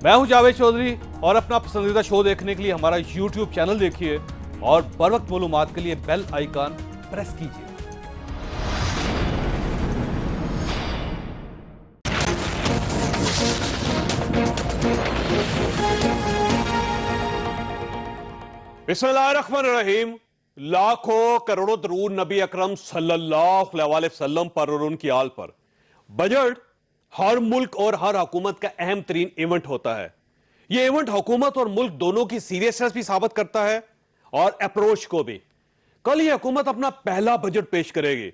मैं हूं जावेद चौधरी और अपना पसंदीदा शो देखने के लिए हमारा YouTube चैनल देखिए और बर वक्त मालूमात के लिए बेल आइकन प्रेस कीजिए। बिस्मिल्लाहिर्रहमानिर्रहीम। लाखों करोड़ों दरूद नबी अकरम सल्लल्लाहु अलैहि वसल्लम पर और उनकी आल पर। बजट हर मुल्क और हर हुकूमत का अहम तरीन इवेंट होता है। यह इवेंट हुकूमत और मुल्क दोनों की सीरियसनेस भी साबित करता है और अप्रोच को भी। कल यह हुकूमत अपना पहला बजट पेश करेगी,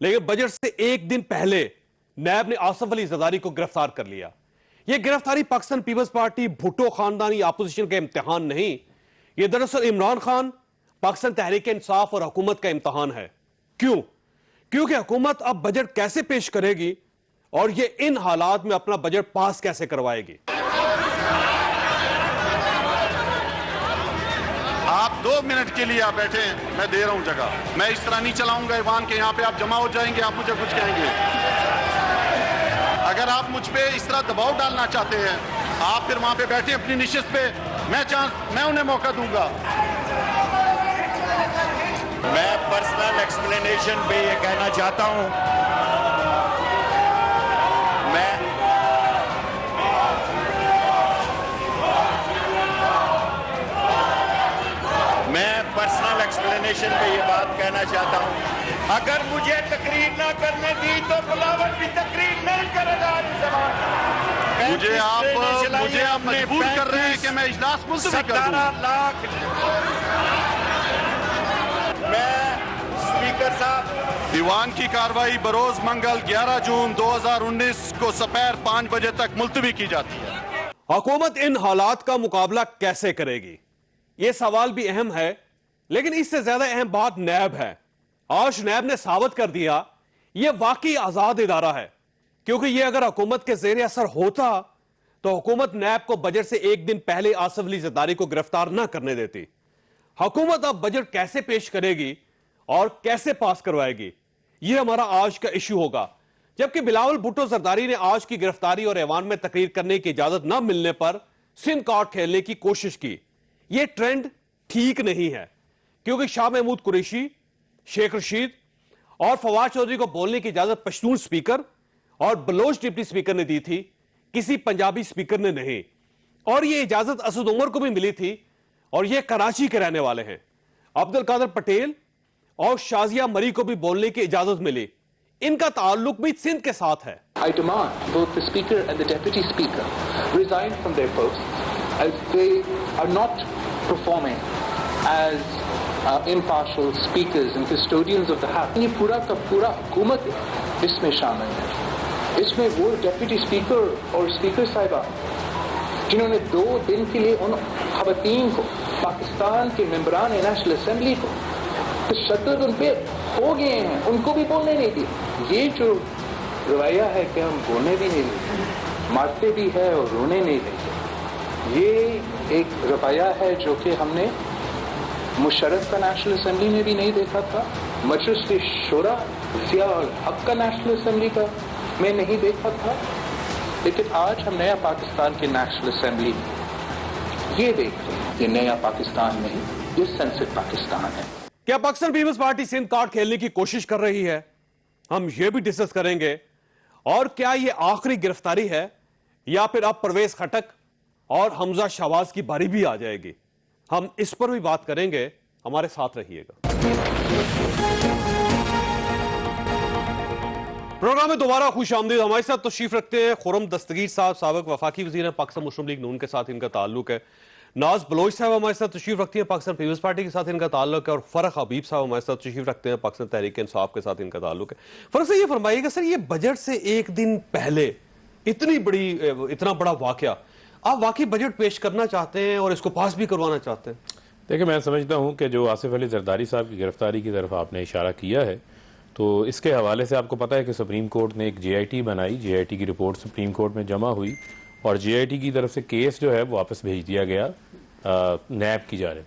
लेकिन बजट से एक दिन पहले नैब ने आसिफ अली जरदारी को गिरफ्तार कर लिया। यह गिरफ्तारी पाकिस्तान पीपल्स पार्टी भुट्टो खानदानी अपोजिशन का इम्तिहान नहीं, यह दरअसल इमरान खान, पाकिस्तान तहरीक इंसाफ और हुकूमत का इम्तिहान है। क्यों? क्योंकि हुकूमत अब बजट कैसे पेश करेगी और यह इन हालात में अपना बजट पास कैसे करवाएगी। आप 2 मिनट के लिए आप बैठे हैं, मैं दे रहा हूं जगह। मैं इस तरह नहीं चलाऊंगा ईवान के, यहां पे आप जमा हो जाएंगे, आप मुझे कुछ कहेंगे। अगर आप मुझ पे इस तरह दबाव डालना चाहते हैं, आप फिर वहां पे बैठे अपनी निशिस्त पे, मैं उन्हें मौका दूंगा। मैं पर्सनल एक्सप्लेनेशन पे ये कहना चाहता हूं, मैं पर्सनल एक्सप्लेनेशन पे ये बात कहना चाहता हूं। अगर मुझे तकरीर ना करने दी तो बुलावट भी तकरीर नहीं करेगा। मुझे आप मजबूर कर रहे हैं कि मैं इजलास मुलतवी कर दूं। 17 लाख। मैं स्पीकर साहब, दीवान की कार्रवाई बरोज मंगल 11 जून 2019 को दोपहर 5 बजे तक मुलतवी की जाती है। हुकूमत इन हालात का मुकाबला कैसे करेगी, यह सवाल भी अहम है, लेकिन इससे ज्यादा अहम बात नैब है। आज नैब ने साबित कर दिया यह वाकई आजाद इदारा है, क्योंकि यह अगर हुकूमत के जेर असर होता तो हुकूमत नैब को बजट से एक दिन पहले आसिफ अली जरदारी को गिरफ्तार न करने देती। हुकूमत अब बजट कैसे पेश करेगी और कैसे पास करवाएगी, यह हमारा आज का इश्यू होगा। जबकि बिलावल भुट्टो जरदारी ने आज की गिरफ्तारी और ऐवान में तकरीर करने की इजाजत न मिलने पर सिम कार्ड खेलने की कोशिश की। यह ट्रेंड ठीक नहीं है, क्योंकि शाह महमूद कुरैशी, शेख रशीद और फवाद चौधरी को बोलने की इजाजत पश्तून स्पीकर और बलोच डिप्टी स्पीकर ने दी थी, किसी पंजाबी स्पीकर ने नहीं। और यह इजाजत असद उमर को भी मिली थी, और यह कराची के रहने वाले हैं। अब्दुल कादर पटेल और शाजिया मरी को भी बोलने की इजाजत मिली। इनका ताल्लुक भी सिंध के साथ है। I demand both the speaker and the deputy speaker resign from their posts as they are not performing as impartial speakers and custodians of the house. ये पूरा का पूरा हुकूमत इसमें शामिल है। इसमें वो डेप्यूटी स्पीकर और स्पीकर साहिबा जिन्होंने 2 दिन के लिए उन खवातीन को, पाकिस्तान के मेंबरान नेशनल असेंबली को तशद्दुद उन पे हो गए हैं, उनको भी बोलने नहीं दी। ये जो रवैया है कि हम बोलने भी नहीं देते, मारते भी है और रोने नहीं देते, ये एक रवैया है जो कि हमने मुशर्रफ का नेशनल असेंबली में भी नहीं देखा था, मजलिस शुरा ज़ियाउल हक का नेशनल असेंबली का में नहीं देखा था। लेकिन आज हम नया पाकिस्तान के नेशनल असेंबली ये देख रहे हैं, ये नया पाकिस्तान नहीं, ये सेंसिटिव पाकिस्तान है। क्या पाकिस्तान पीपल्स पार्टी सिंध कार्ड खेलने की कोशिश कर रही है? हम यह भी डिस्कस करेंगे। और क्या यह आखिरी गिरफ्तारी है या फिर अब परवेज खटक और हमजा शहबाज की बारी भी आ जाएगी? हम इस पर भी बात करेंगे, हमारे साथ रहिएगा। प्रोग्राम में दोबारा खुश आमदीद। हमारे साथ तशरीफ रखते हैं खुर्रम दस्तगीर साहब, साबिक वफाकी वजीर हैं, पाकिस्तान मुस्लिम लीग नून के साथ इनका ताल्लुक है। नाज बलोच साहब हमारे साथ तशरीफ रखती हैं, पाकिस्तान पीपल्स पार्टी के साथ इनका ताल्लुक है। और फरक हबीब साहब हमारे साथ तशरीफ रखते हैं, पाकिस्तान तहरीक इंसाफ के साथ इनका ताल्लुक है। फरक से ये फरमाइएगा सर, ये बजट से एक दिन पहले इतना बड़ा वाकया, आप वाकई बजट पेश करना चाहते हैं और इसको पास भी करवाना चाहते हैं? देखिए, मैं समझता हूँ कि जो आसिफ अली जरदारी साहब की गिरफ्तारी की तरफ आपने इशारा किया है, तो इसके हवाले से आपको पता है कि सुप्रीम कोर्ट ने एक JIT बनाई, JIT की रिपोर्ट सुप्रीम कोर्ट में जमा हुई और JIT की तरफ से केस जो है वो वापस भेज दिया गया नैब की जानिब।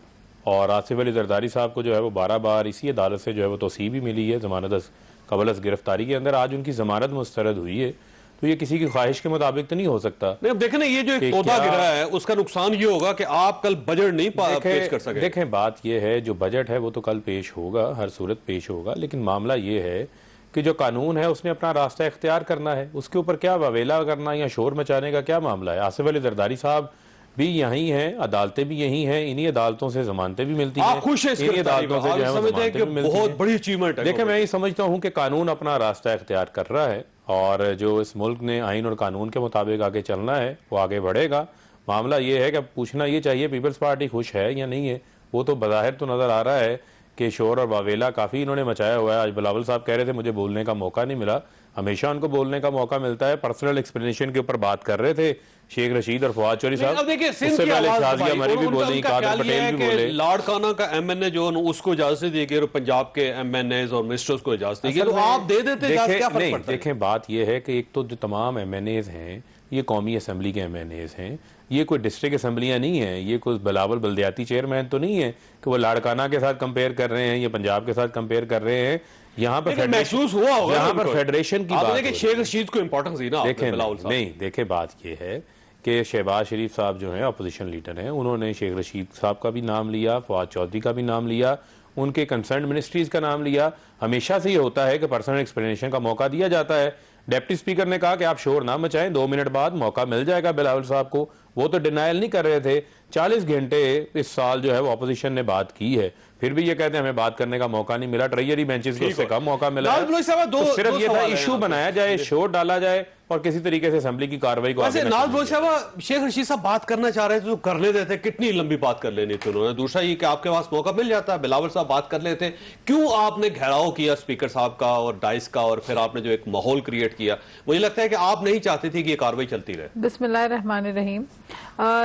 और आसिफ अली जरदारी साहब को जो है वो 12 बार इसी अदालत से जो है वो तौसीह भी मिली है जमानत कबल अज़ गिरफ्तारी के अंदर। आज उनकी जमानत मुस्तरद हुई है तो ये किसी की ख्वाहिश के मुताबिक तो नहीं हो सकता। नहीं, अब देखें ना, ये जो एक तोता गिरा है उसका नुकसान ये होगा कि आप कल बजट नहीं पेश कर सके। देखें, बात ये है, जो बजट है वो तो कल पेश होगा, हर सूरत पेश होगा, लेकिन मामला ये है कि जो कानून है उसने अपना रास्ता इख्तियार करना है, उसके ऊपर क्या वावेला करना या शोर मचाने का क्या मामला है। आसिफ अली जरदारी साहब भी यहीं हैं, अदालतें भी यहीं हैं, इन्हीं अदालतों से जमानतें भी मिलती हैं, खुश है इन्हीं अदालतों से जो है जमानतें भी मिलती हैं। बहुत बड़ी अचीवमेंट है। देखिए, मैं ये समझता हूँ कि कानून अपना रास्ता इख्तियार कर रहा है और जो इस मुल्क ने आइन और कानून के मुताबिक आगे चलना है वो आगे बढ़ेगा। मामला ये है कि पूछना ये चाहिए पीपल्स पार्टी खुश है या नहीं है। वो तो बज़ाहिर तो नज़र आ रहा है कि शोर और वावेला काफ़ी इन्होंने मचाया हुआ है। आज बिलावल साहब कह रहे थे मुझे बोलने का मौका नहीं मिला, हमेशा उनको बोलने का मौका मिलता है। पर्सनल एक्सप्लेनेशन के ऊपर बात कर रहे थे शेख रशीद और फवाद चौधरी साहब। अब देखिए, सिंध उससे की पहले आवाज़ शाजिया भाई, मरी भी बोली, कादर पटेल भी बोले। लाड़काना का एमएनए जो है उसको इजाजत दी गई और पंजाब के एमएनएज और मिनिस्टर्स को इजाजत दी गई, तो आप दे देते इजाजत, क्या फर्क पड़ता है? देखें, बात यह है कि एक तो जो तमाम एमएनएज हैं ये कौमी असम्बली के एमएनएज हैं, ये कोई डिस्ट्रिक्ट असम्बलियाँ नहीं है, ये कोई बिलावल बल्दियाती चेयरमैन तो नहीं है कि वो लाड़काना के साथ कंपेयर कर रहे हैं या पंजाब के साथ कंपेयर कर रहे हैं। यहाँ पर महसूस हुआ होगा, यहाँ पर फेडरेशन की बात, शेख रशीद को इंपॉर्टेंस दी ना देखें, बिलावल साहब। नहीं, देखें, बात ये है कि शहबाज शरीफ साहब जो हैं अपोजिशन लीडर हैं, उन्होंने शेख रशीद साहब का भी नाम लिया, फवाद चौधरी का भी नाम लिया, उनके कंसर्न मिनिस्ट्रीज का नाम लिया। हमेशा से ये होता है कि पर्सनल एक्सप्लेनेशन का मौका दिया जाता है। डिप्टी स्पीकर ने कहा कि आप शोर ना मचाएं, 2 मिनट बाद मौका मिल जाएगा बिलावल साहब को। वो तो डिनायल नहीं कर रहे थे। 40 घंटे इस साल जो है वो अपोजिशन ने बात की है, फिर भी ये कहते हैं हमें बात करने का मौका नहीं मिला। ट्रेजरी बेंचेस को उससे कम मौका मिला है। तो सिर्फ ये था इशू बनाया जाए, शोर डाला जाए और किसी तरीके से असेंबली की कार्रवाई को आगे नाज बोल साहब, शेख रशीद साहब बात करना चाह रहे थे तो करने देते, कितनी लंबी बात कर लेनी थी उन्होंने। दूसरा ये कि आपके पास मौका मिल जाता है, बिलावल साहब बात कर लेते, क्यों आपने घेराव किया स्पीकर साहब का और डाइस का, और फिर आपने जो एक माहौल क्रिएट किया, मुझे लगता है कि आप नहीं चाहते थे कि ये कार्रवाई चलती रहे। बिस्मिल्लाहिर्रहमानिर्रहीम।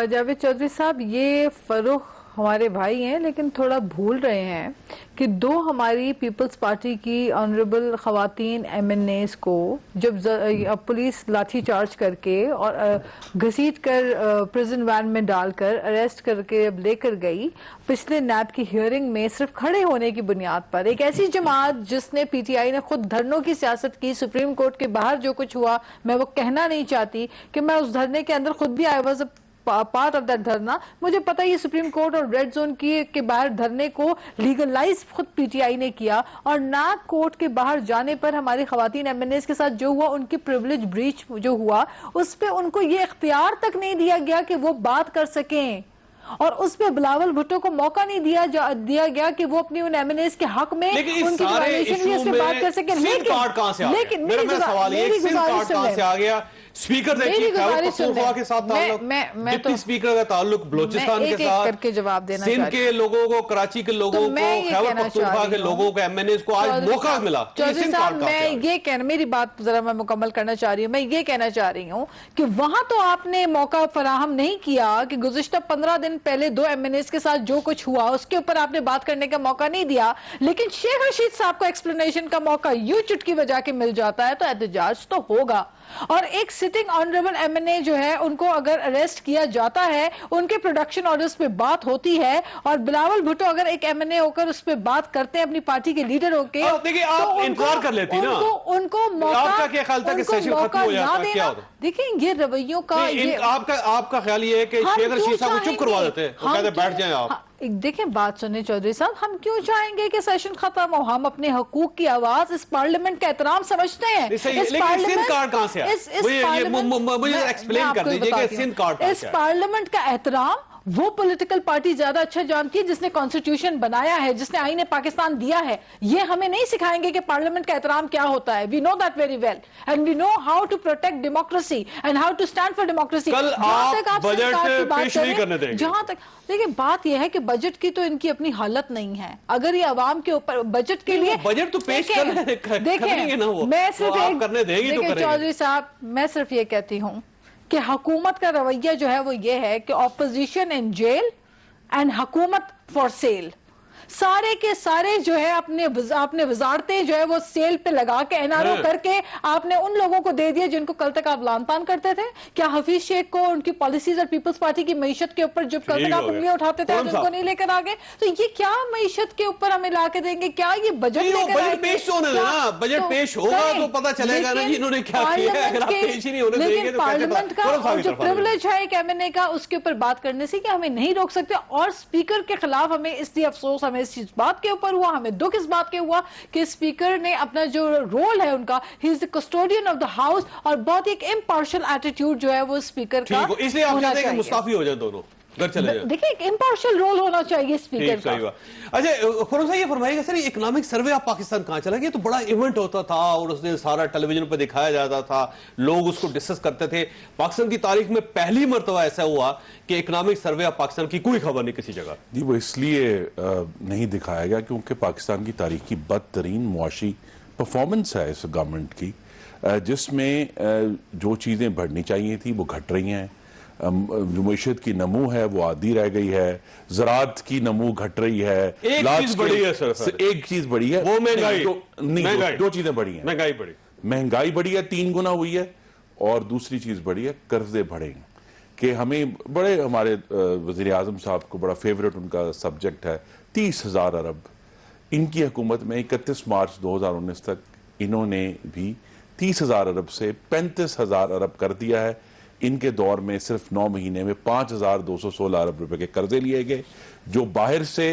जावेद चौधरी साहब, ये फरूख हमारे भाई हैं, लेकिन थोड़ा भूल रहे हैं कि 2 हमारी पीपल्स पार्टी की ऑनरेबल खवातीन एमएनएस को जब पुलिस लाठी चार्ज करके और घसीट कर प्रिजन वैन में डालकर अरेस्ट करके अब लेकर गई पिछले नैब की हियरिंग में, सिर्फ खड़े होने की बुनियाद पर, एक ऐसी जमात जिसने पीटीआई ने खुद धरनों की सियासत की, सुप्रीम कोर्ट के बाहर जो कुछ हुआ मैं वो कहना नहीं चाहती कि मैं उस धरने के अंदर खुद भी I was part of that धरना। मुझे पता है सुप्रीम कोर्ट और रेड जोन के बाहर धरने को लीगलाइज खुद पीटीआई ने किया, और ना कोर्ट के बाहर जाने पर हमारी खवातीन एमएनएस के साथ जो हुआ, उनकी प्रिविलेज ब्रीच जो हुआ, उस पे उनको ये इख्तियार तक नहीं दिया गया कि वो बात कर सकें, और उस पे बिलावल भुट्टो को मौका नहीं दिया गया कि वो अपनी उन एमएनएस के हक में उनकी वायलेशन भी उससे बात कर सके। लेकिन मेरा सवाल ये, कहां से आ गया? स्पीकर ने के साथ ताल्लुक, डिप्टी स्पीकर का ताल्लुक बलोचिस्तान के साथ, करके जवाब देना सिंध के लोगों को, कराची के लोगों को, खैबर पख्तूनख्वा के लोगों को एमएनएस को आज मौका मिला। चौधरी साहब, मैं ये कहना, मेरी बात जरा मैं मुकम्मल करना चाह रही हूँ। मैं ये कहना चाह रही हूँ कि वहां तो आपने मौका फराहम नहीं किया कि गुज़िश्ता 15 दिन पहले 2 एमएनएस के साथ जो कुछ हुआ उसके ऊपर आपने बात करने का मौका नहीं दिया, लेकिन शेख रशीद साहब को एक्सप्लेनेशन का मौका यूं चुटकी बजा के मिल जाता है तो एहतजाज तो होगा। और एक सिटिंग ऑनरेबल एमएनए जो है उनको अगर अरेस्ट किया जाता है, उनके प्रोडक्शन ऑर्डर्स पे बात होती है, और बिलावल भुट्टो अगर एक एमएनए होकर उस पे बात करते हैं अपनी पार्टी के लीडर होकर, देखिए आप इंतजार कर लेती ना, उनको मौका, आपका क्या ख्याल था कि सेशन खत्म हो जाता है? क्या होता? देखिए ये रवैयों का, आपका ख्याल ये है कि शेख रशीद साहब को चुप करवा देते हैं, वो कहते बैठ जाएं आप। देखें, बात सुने चौधरी साहब, हम क्यों चाहेंगे कि सेशन खत्म हो? हम अपने हकूक की आवाज, इस पार्लियामेंट का एहतराम समझते हैं। इस पार्लियामेंट का एहतराम वो पॉलिटिकल पार्टी ज्यादा अच्छा जानती है जिसने कॉन्स्टिट्यूशन बनाया है, जिसने आईने पाकिस्तान दिया है। ये हमें नहीं सिखाएंगे कि पार्लियामेंट का एहतराम क्या होता है। We know that very well and we know how to protect democracy and how to stand for democracy. कल आप बजट पेश नहीं करने देंगे। जहां तक देखिए, बात यह है कि बजट की तो इनकी अपनी हालत नहीं है। अगर ये आवाम के ऊपर बजट के लिए बजट तो पेश करेंगे ना, वो मैं सिर्फ करने देंगे तो करेंगे। चौधरी साहब, मैं सिर्फ ये कहती हूँ कि हुकूमत का रवैया जो है वो ये है कि ऑपोजिशन इन जेल एंड हुकूमत फॉर सेल। सारे के सारे जो है अपने वजारतें जो है वो सेल पे लगा के एनआरओ करके आपने उन लोगों को दे दिया जिनको कल तक आप लान तान करते थे। क्या हफीज शेख को उनकी पॉलिसीज और पीपल्स पार्टी की मईशत के ऊपर जो कल तक आप उंगलियां उठाते थे आज उनको नहीं लेकर आ गए? तो ये क्या मईशत के ऊपर हमें ला के देंगे? क्या ये बजट लेकर आएंगे? पेश होने देना, बजट पेश होगा तो पता चलेगा ना इन्होंने क्या किया है। अगर आप पेश ही नहीं होने देंगे लेकिन तो पार्लियामेंट का जो प्रिविलेज है एक एमएनए का, उसके ऊपर बात करने से कि हमें नहीं रोक सकते। और स्पीकर के खिलाफ हमें इसलिए अफसोस हमें इस बात के ऊपर हुआ, हमें दुख इस बात के हुआ कि स्पीकर ने अपना जो रोल है उनका, he is the custodian of the house, और बहुत एक इम्पार्शियल एटीट्यूड जो है वो स्पीकर का, इसलिए आप चाहते हैं कि मुस्ताफी हो जाए दोनों, घर चले जाए। देखिए एक इम्पार्शियल रोल होना चाहिए स्पीकर का। अच्छा खुर्रम साहब ये फरमाइएगा sir, economic survey of Pakistan कहां चला गया? तो बड़ा इवेंट होता था और उस दिन सारा टेलीविजन पर दिखाया जाता था, लोग उसको डिस्कस करते थे। पाकिस्तान की तारीख में पहली मर्तबा ऐसा हुआ कि इकोनॉमिक सर्वे ऑफ पाकिस्तान की कोई खबर नहीं किसी जगह। जी वो इसलिए नहीं दिखाया गया क्योंकि पाकिस्तान की तारीख की बदतरीन मुआशी परफॉर्मेंस है इस गवर्नमेंट की, जिसमें जो चीज़ें बढ़नी चाहिए थी वो घट रही हैं। जो मईशत की नमू है वो आधी रह गई है, ज़राअत की नमू घट रही है। एक चीज बड़ी है सर, एक चीज बड़ी है, वो महंगाई। दो चीजें बड़ी हैं। महंगाई बढ़ी है, 3 गुना हुई है, और दूसरी चीज बड़ी है कर्जे बढ़े हैं। कि हमें बड़े, हमारे वज़ीर आज़म साहब को बड़ा फेवरेट उनका सब्जेक्ट है 30,000 अरब। इनकी हुकूमत में 31 मार्च 2019 तक इन्होंने भी 30,000 अरब से 35,000 अरब कर दिया है। इनके दौर में सिर्फ 9 महीने में 5,216 अरब रुपए के कर्जे लिए गए। जो बाहर से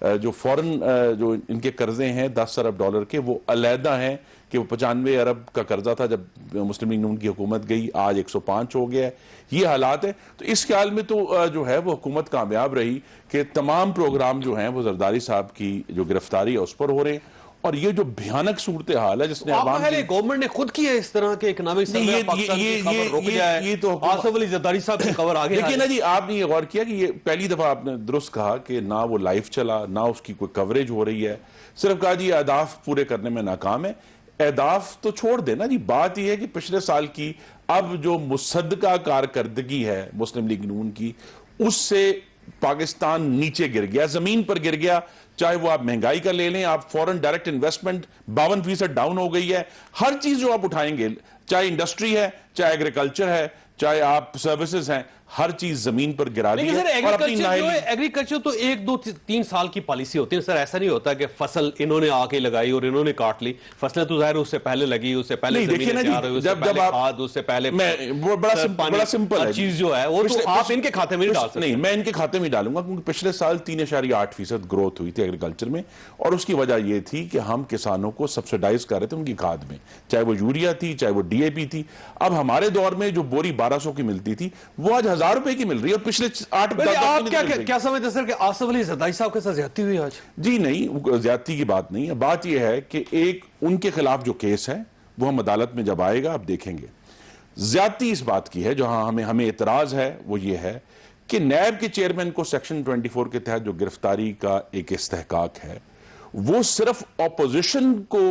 जो फॉरेन जो इनके कर्जे हैं 10 अरब डॉलर के, वो अलहदा हैं कि वो 95 अरब का कर्जा था जब मुस्लिम लीग नून की हुकूमत गई, आज 105 हो गया है। ये हालात है। तो इस ख्याल में तो जो है वो हुकूमत कामयाब रही कि तमाम प्रोग्राम जो हैं वो जरदारी साहब की जो गिरफ्तारी है उस पर हो रहे हैं। और ये जो भयानक सूरत हाल है जिसने गवर्नमेंट ने खुद किया इस तरह के इकोनॉमिक सर्वे पाकिस्तान की खबर रुक जाए, ये तो आसिफ अली जरदारी साहब की खबर आगे। देखिए ना जी, आपने ये गौर किया कि ये पहली दफा आपने दुरुस्त कहा कि ना वो लाइव चला, ना उसकी कोई कवरेज हो रही है, सिर्फ कहा जी अहदाफ पूरे करने में नाकाम है। अहदाफ तो छोड़ देना जी, बात यह है कि पिछले साल की अब जो मुसद्दका कारकर्दगी है मुस्लिम लीग नून की, उससे पाकिस्तान नीचे गिर गया, जमीन पर गिर गया। चाहे वो आप महंगाई का ले लें, आप फॉरेन डायरेक्ट इन्वेस्टमेंट 52% डाउन हो गई है। हर चीज जो आप उठाएंगे, चाहे इंडस्ट्री है, चाहे एग्रीकल्चर है, चाहे आप सर्विसेज हैं, हर चीज जमीन पर गिरा दी है। एग्रीकल्चर तो 1, 2, 3 साल की पॉलिसी होती है सर। ऐसा नहीं होता कि फसल इन्होंने आके लगाई और इन्होंने काट ली। फसलें तो जाहिर उससे पहले लगी, उससे पहले देखिए ना जी, जब आप उससे पहले बड़ा सिंपल है चीज जो है वो तो आप इनके खाते में नहीं डाल सकते। नहीं, मैं इनके खाते में डालूंगा क्योंकि पिछले साल 3.8% ग्रोथ हुई थी एग्रीकल्चर में, और उसकी वजह यह थी कि हम किसानों को सब्सिडाइज कर रहे थे उनकी खाद में, चाहे वो यूरिया थी, चाहे वो DAP थी। अब हमारे दौर में जो बोरी 1200 की मिलती थी वो आज 1000 रुपए की मिल रही है, और पिछले 8 आप क्या समझते सर कि आसिफ अली जरदारी साहब के साथ ज्यादती हुई आज? जी नहीं, ज्यादती की बात नहीं है। बात यह है कि एक उनके खिलाफ जो केस है वो हम अदालत में जब आएगा आप देखेंगे। ज्यादती इस बात की है, जहां हमें एतराज है वो ये है कि नैब के चेयरमैन को सेक्शन 24 के तहत जो गिरफ्तारी का एक इस्तेहकाक है वो सिर्फ ऑपोजिशन को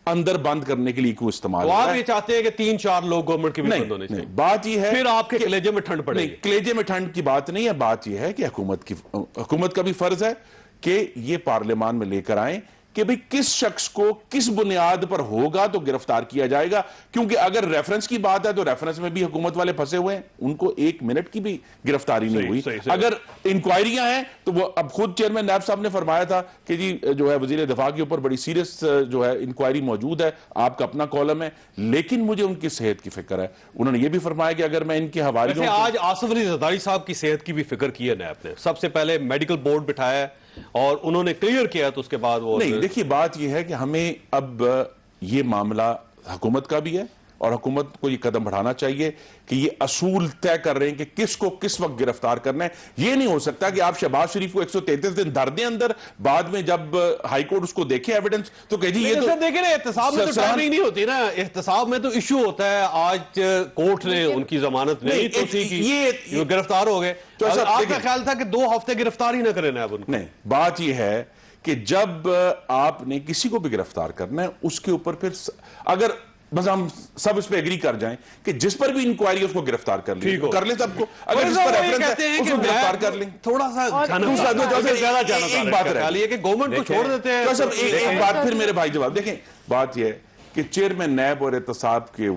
अंदर बंद करने के लिए क्यों इस्तेमाल हो रहा है? आप ये चाहते हैं कि 3-4 लोग गवर्नमेंट के भी बंद होने चाहिए। बात ये है, फिर आपके कलेजे में ठंड पड़ेगी। नहीं, कलेजे में ठंड की बात नहीं है। बात यह है कि हुकूमत का भी फर्ज है कि ये पार्लियामान में लेकर आए कि भाई किस शख्स को किस बुनियाद पर होगा तो गिरफ्तार किया जाएगा। क्योंकि अगर रेफरेंस की बात है तो रेफरेंस में भी हुकूमत वाले फंसे हुए हैं, उनको 1 मिनट की भी गिरफ्तारी नहीं हुई। अगर इंक्वायरियां हैं तो वो अब खुद चेयरमैन नैब साहब ने फरमाया था कि जी जो है वजीर दिफा के ऊपर बड़ी सीरियस जो है इंक्वायरी मौजूद है, आपका अपना कॉलम है, लेकिन मुझे उनकी सेहत की फिक्र है। उन्होंने ये भी फरमाया कि अगर मैं इनके हवाले आज आसिफ अली जरदारी साहब की सेहत की भी फिक्र की है नैब ने। सबसे पहले मेडिकल बोर्ड बिठाया और उन्होंने क्लियर किया, तो उसके बाद वो नहीं। देखिए बात यह है कि हमें अब ये मामला हुकूमत का भी है और हुकूमत को ये कदम बढ़ाना चाहिए कि ये असूल तय कर रहे हैं कि किसको किस वक्त गिरफ्तार करना है। ये नहीं हो सकता कि आप शहबाज शरीफ को 133 दिन धर दें अंदर, बाद में जब हाईकोर्ट उसको देखे एविडेंस तो कह जी ये तो देखे ना, एहतसाब में तो टाइमिंग नहीं होती ना। एहतसाब में तो इशू होता है, आज कोर्ट ने उनकी जमानत नहीं तो थी कि ये गिरफ्तार हो गए, तो आपका ख्याल था कि 2 हफ्ते गिरफ्तार ही ना करें ना। अब नहीं, बात यह है कि जब आपने किसी को भी गिरफ्तार करना है उसके ऊपर फिर अगर बस हम सब इस पे एग्री कर जाएं कि जिस पर भी इंक्वायरी उसको गिरफ्तार कर ले, कर ले सबको, अगर जिस पर रेफरेंस है उसको गिरफ्तार कर लें। थोड़ा सा एक बात है कि गवर्नमेंट को छोड़ देते हैं। एक बात फिर मेरे भाई जवाब देखें, बात यह है कि चेयरमैन नैब और एहतसाब के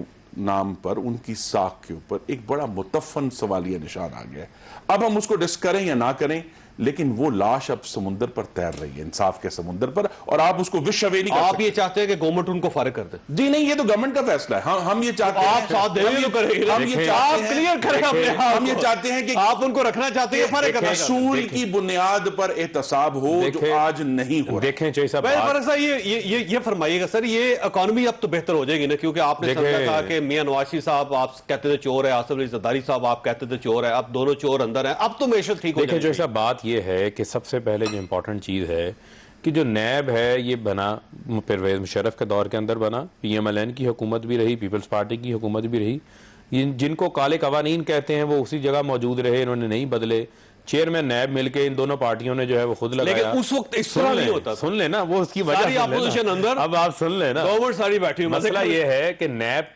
नाम पर उनकी साख के ऊपर एक बड़ा मुतफ़न सवालिया निशान आ गया है। अब हम उसको डिस्क करें या ना करें, लेकिन वो लाश अब समुद्र पर तैर रही है, इंसाफ के समुद्र पर, और आप उसको विश्व नहीं कर आप सकते। ये चाहते हैं कि गवर्नमेंट उनको फारिग कर दे? जी नहीं, ये तो गवर्नमेंट का फैसला है। हम ये चाहते हैं, आप साथ देंगे तो करेंगे, हम ये चाहते हैं, क्लियर करें अपने आप को। हम ये चाहते हैं कि आप उनको रखना चाहते हैं, फारिग करना चाहते हैं। असूल की बुनियाद पर एहतसाब हो, जो आज नहीं हो। देखें चौधरी साहब, ये फरमाइएगा सर, ये इकोनॉमी अब तो बेहतर हो जाएगी ना, क्योंकि आपने समझा था कि मियां नवाज साहब आप कहते थे चोर है, आसिफ अली जरदारी साहब आप कहते थे चोर है, अब दोनों चोर अंदर हैं, अब तो मेशत ठीक हो जाएगी। देखिए चौधरी साहब, बात ये है कि सबसे पहले जो इंपॉर्टेंट चीज़ है कि जो नैब है ये बना परवेज मुशर्रफ के दौर के अंदर बना, PMLN की हुकूमत भी रही, पीपल्स पार्टी की हुकूमत भी रही, जिनको काले कवानीन कहते हैं वो उसी जगह मौजूद रहे, इन्होंने नहीं बदले। चेयरमैन नैब मिलके इन दोनों पार्टियों ने जो है वो खुद लगाया। लेकिन उस वक्त इस तरह नहीं होता। सुन लेना, वो उसकी वजह अपोजिशन अंदर, अब आप सुन लेना, गवर्नमेंट सारी बैठी। मसला ये है कि नैब